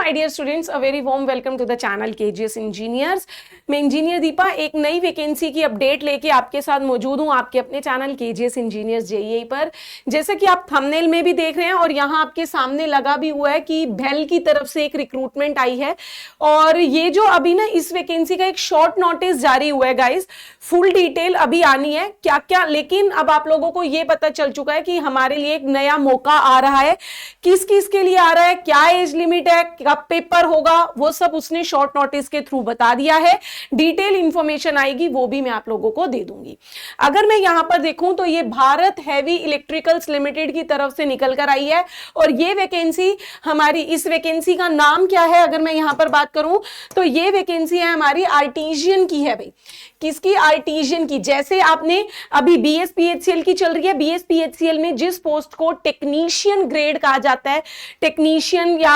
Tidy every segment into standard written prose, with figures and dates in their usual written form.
My dear students, a very warm welcome to the channel KGS engineers. मैं engineer Deepa एक नई vacancy की update लेके आपके साथ मौजूद हूं आपके अपने चैनल केजीएस इंजीनियर्स जेईई पर। जैसे कि आप थंबनेल में भी देख रहे हैं और यहां आपके सामने लगा भी हुआ है कि भेल की तरफ से एक रिक्रूटमेंट आई है और ये जो अभी ना इस वैकेंसी का एक शॉर्ट नोटिस जारी हुआ है गाइस। फुल डिटेल अभी आनी है क्या क्या, लेकिन अब आप लोगों को ये पता चल चुका है कि हमारे लिए एक नया मौका आ रहा है। किस किस के लिए आ रहा है, क्या एज लिमिट है, कब पेपर होगा, वो सब उसने शॉर्ट नोटिस के थ्रू बता दिया है। डिटेल इंफॉर्मेशन आएगी वो भी मैं आप लोगों को दे दूंगी। अगर मैं यहां पर देखूं तो ये भारत हैवी इलेक्ट्रिकल्स लिमिटेड की तरफ से निकल कर आई है और ये वैकेंसी हमारी, इस वैकेंसी का नाम क्या है अगर मैं यहां पर बात करूं तो ये वैकेंसी है हमारी आर्टिजियन की है भाई। किसकी? आर्टिजियन की। जैसे आपने अभी बीएसपीएचसीएल की चल रही है, बीएसपीएचसीएल में जिस पोस्ट को टेक्नीशियन ग्रेड कहा जाता है, टेक्नीशियन या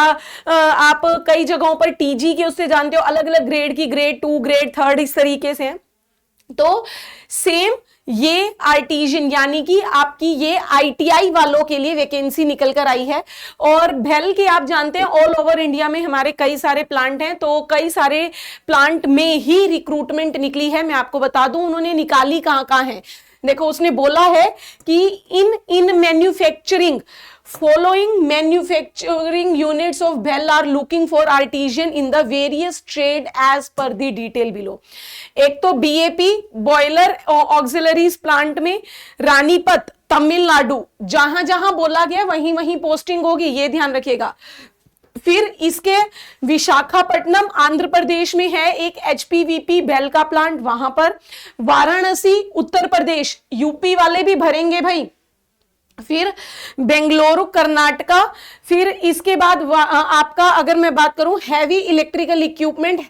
आप कई जगहों पर टीजी के उससे जानते हो, अलग अलग ग्रेड की, ग्रेड 2 ग्रेड 3 इस तरीके से है। तो सेम ये आर्टिजियन यानी कि आपकी ये आईटीआई वालों के लिए वैकेंसी निकल कर आई है। और भेल के आप जानते हैं ऑल ओवर इंडिया में हमारे कई सारे प्लांट हैं, तो कई सारे प्लांट में ही रिक्रूटमेंट निकली है। मैं आपको बता दूं उन्होंने निकाली कहां कहां है। देखो उसने बोला है कि in manufacturing following manufacturing units of BHEL are looking for artisan in the various trade as per the detail below। एक तो BAP बॉयलर ऑक्सिलरीज प्लांट में रानीपत तमिलनाडु, जहां जहां बोला गया वहीं वहीं पोस्टिंग होगी, ये ध्यान रखिएगा। फिर इसके विशाखापट्टनम आंध्र प्रदेश में है एक HPVP बेल का प्लांट, वहां पर वाराणसी उत्तर प्रदेश, यूपी वाले भी भरेंगे भाई। फिर बेंगलुरु कर्नाटका। फिर इसके बाद आपका अगर मैं बात करूं heavy electrical equipment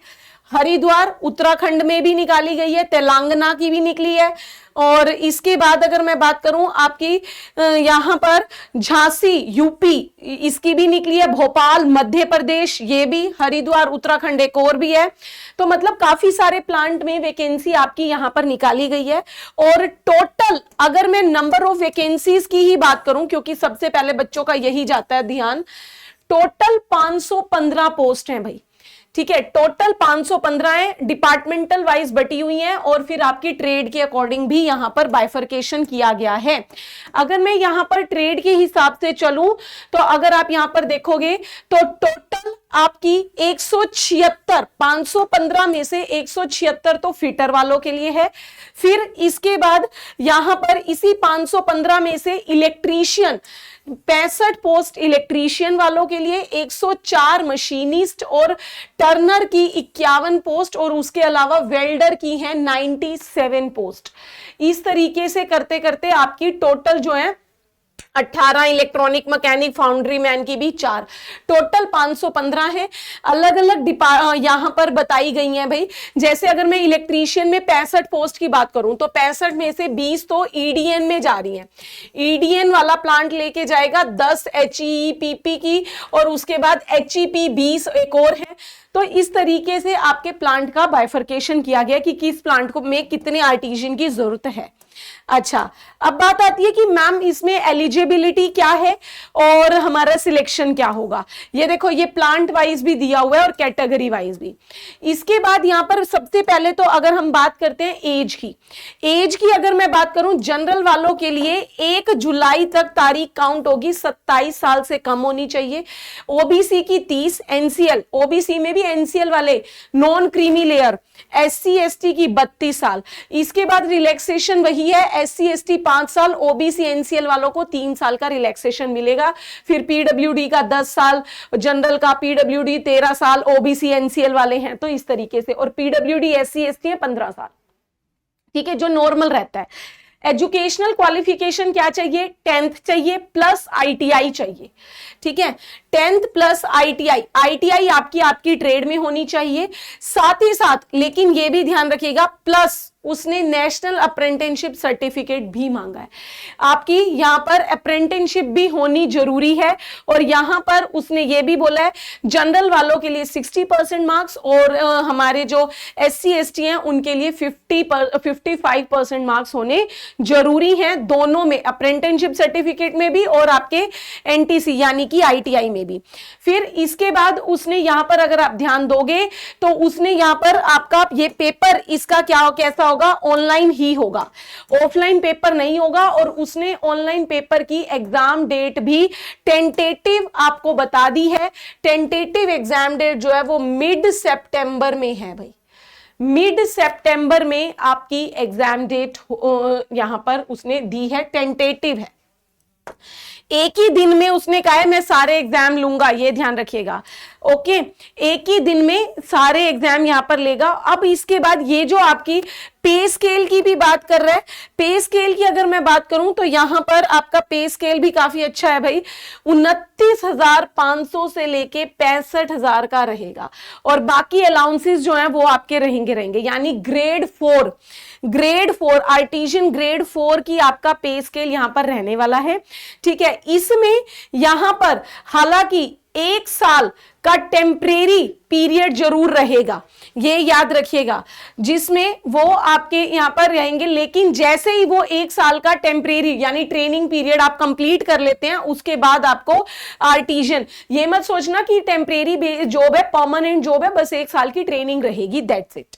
Haridwar Uttarakhand में भी निकाली गई है, तेलंगाना की भी निकली है। और इसके बाद अगर मैं बात करूं आपकी यहां पर झांसी यूपी, इसकी भी निकली है, भोपाल मध्य प्रदेश, ये भी, हरिद्वार उत्तराखंड एक और भी है। तो मतलब काफी सारे प्लांट में वैकेंसी आपकी यहां पर निकाली गई है। और टोटल अगर मैं नंबर ऑफ वैकेंसीज की ही बात करूं, क्योंकि सबसे पहले बच्चों का यही जाता है ध्यान, टोटल 515 पोस्ट हैं भाई। ठीक है, टोटल 515 है, डिपार्टमेंटल वाइज बटी हुई हैं और फिर आपकी ट्रेड के अकॉर्डिंग भी यहां पर बाइफर्केशन किया गया है। अगर मैं यहां पर ट्रेड के हिसाब से चलूं तो अगर आप यहां पर देखोगे तो टोटल आपकी 176, 515 में से 176 तो फिटर वालों के लिए है। फिर इसके बाद यहां पर इसी 515 में से इलेक्ट्रीशियन 65 पोस्ट इलेक्ट्रीशियन वालों के लिए, 104 मशीनिस्ट और टर्नर की 51 पोस्ट और उसके अलावा वेल्डर की है 97 पोस्ट। इस तरीके से करते करते आपकी टोटल जो है 18, इलेक्ट्रॉनिक मैकेनिक फाउंड्री मैन की भी 4, टोटल 515 है। अलग अलग यहां पर बताई गई हैं भाई। जैसे अगर मैं इलेक्ट्रीशियन में 65 पोस्ट की बात करूं तो 65 में से 20 तो ईडीएन में जा रही हैं। ईडीएन वाला प्लांट लेके जाएगा 10 HEPP की और उसके बाद HEP 20 एक और है। तो इस तरीके से आपके प्लांट का बाइफर्केशन किया गया कि किस प्लांट को में कितने आर्टिजियन की जरूरत है। अच्छा, अब बात आती है कि मैम इसमें एलिजिबिलिटी क्या है और हमारा सिलेक्शन क्या होगा। ये देखो ये प्लांट वाइज भी दिया हुआ है और कैटेगरी वाइज भी। इसके बाद यहां पर सबसे पहले तो अगर हम बात करते हैं एज की अगर मैं बात करूं जनरल वालों के लिए 1 जुलाई तक तारीख काउंट होगी, 27 साल से कम होनी चाहिए। ओबीसी की 30, एनसीएल, ओबीसी में भी एनसीएल वाले non creamy layer, SC ST की 32 साल। इसके बाद रिलैक्सेशन वही है, SC ST 5 साल, ओबीसी एनसीएल वालों को 3 साल का रिलैक्सेशन मिलेगा। फिर पीडब्ल्यूडी का 10 साल, जनरल का पीडब्ल्यूडी 13 साल, ओबीसी एनसीएल वाले हैं तो इस तरीके से, और पीडब्ल्यूडी SC ST है 15 साल। ठीक है, जो नॉर्मल रहता है। एजुकेशनल क्वालिफिकेशन क्या चाहिए? 10th चाहिए प्लस ITI चाहिए। ठीक है, 10th प्लस ITI आपकी ट्रेड में होनी चाहिए। साथ ही साथ लेकिन ये भी ध्यान रखिएगा प्लस उसने नेशनल अप्रेंटिसशिप सर्टिफिकेट भी मांगा है। आपकी यहाँ पर अप्रेंटिसशिप भी होनी जरूरी है, और यहाँ पर उसने ये भी बोला है जनरल वालों के लिए 60% मार्क्स, और हमारे जो SC ST हैं उनके लिए 55% मार्क्स होने जरूरी हैं, दोनों में, अप्रेंटिसशिप सर्टिफिकेट में भी और आपके NTC यानी कि ITI में भी। फिर इसके बाद उसने यहाँ पर अगर आप ध्यान दोगे तो उसने यहाँ पर आपका ये पेपर इसका कैसा होगा, ऑनलाइन ही होगा, ऑफलाइन पेपर नहीं होगा। और उसने ऑनलाइन पेपर की एग्जाम डेट भी टेंटेटिव आपको बता दी है। टेंटेटिव एग्जाम डेट जो है वो मिड सितंबर में है भाई, मिड सितंबर में आपकी एग्जाम डेट यहां पर उसने दी है, टेंटेटिव है। एक ही दिन में उसने कहा है मैं सारे एग्जाम लूंगा, ये ध्यान रखिएगा। ओके, एक ही दिन में सारे एग्जाम यहां पर लेगा। अब इसके बाद ये जो आपकी पे स्केल की भी बात कर रहा है, पे स्केल की अगर मैं बात करूं तो यहां पर आपका पे स्केल भी काफी अच्छा है भाई, 29,500 से लेके 65,000 का रहेगा, और बाकी अलाउंसेस जो हैं वो आपके रहेंगे। यानी ग्रेड 4 आर्टिजन ग्रेड 4 की आपका पे स्केल यहां पर रहने वाला है। ठीक है, इसमें यहां पर हालांकि 1 साल का टेम्परेरी पीरियड जरूर रहेगा, ये याद रखिएगा, जिसमें वो आपके यहां पर रहेंगे। लेकिन जैसे ही वो 1 साल का टेम्परेरी यानी ट्रेनिंग पीरियड आप कंप्लीट कर लेते हैं, उसके बाद आपको आर्टिजन, ये मत सोचना कि टेम्परेरी जॉब है, परमानेंट जॉब है, बस 1 साल की ट्रेनिंग रहेगी, दैट्स इट।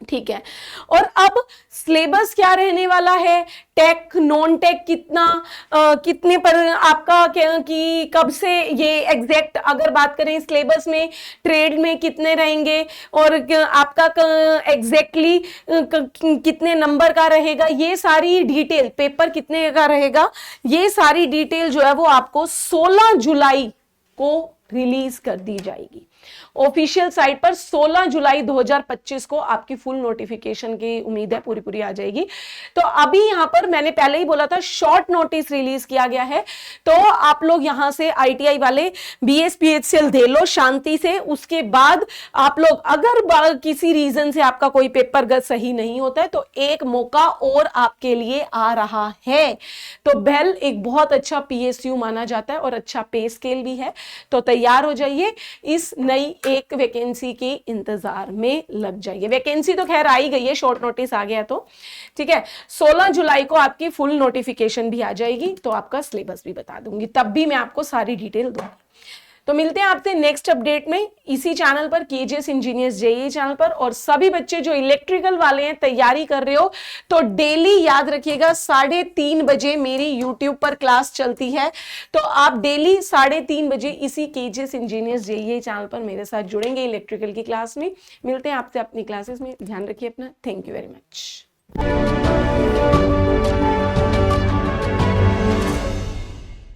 ठीक है, और अब सिलेबस क्या रहने वाला है, टेक नॉन टेक कितने पर आपका कि कब से ये एग्जैक्ट अगर बात करें सिलेबस में, ट्रेड में कितने रहेंगे और आपका एग्जैक्टली कितने नंबर का रहेगा, ये सारी डिटेल, पेपर कितने का रहेगा, ये सारी डिटेल जो है वो आपको 16 जुलाई को रिलीज कर दी जाएगी ऑफिशियल साइट पर। 16 जुलाई 2025 को आपकी फुल नोटिफिकेशन की उम्मीद है, पूरी आ जाएगी। तो अभी यहां पर मैंने पहले ही बोला था शॉर्ट नोटिस रिलीज किया गया है, तो आप लोग यहां से ITI वाले BSPHCL दे लो शांति से। उसके बाद आप लोग अगर किसी रीजन से आपका कोई पेपर सही नहीं होता है तो एक मौका और आपके लिए आ रहा है। तो बेल एक बहुत अच्छा PSU माना जाता है और अच्छा पे स्केल भी है, तो तैयार हो जाइए, इस नई एक वैकेंसी के इंतजार में लग जाइए। वैकेंसी तो खैर आ ही गई है, शॉर्ट नोटिस आ गया तो ठीक है। 16 जुलाई को आपकी फुल नोटिफिकेशन भी आ जाएगी, तो आपका सिलेबस भी बता दूंगी, तब भी मैं आपको सारी डिटेल दूंगी। तो मिलते हैं आपसे नेक्स्ट अपडेट में इसी चैनल पर, KGS इंजीनियर्स JEE चैनल पर। और सभी बच्चे जो इलेक्ट्रिकल वाले हैं, तैयारी कर रहे हो, तो डेली याद रखिएगा 3:30 बजे मेरी YouTube पर क्लास चलती है, तो आप डेली 3:30 बजे इसी KGS इंजीनियर्स JEE चैनल पर मेरे साथ जुड़ेंगे इलेक्ट्रिकल की क्लास में। मिलते हैं आपसे अपनी क्लासेस में, ध्यान रखिए अपना, थैंक यू वेरी मच।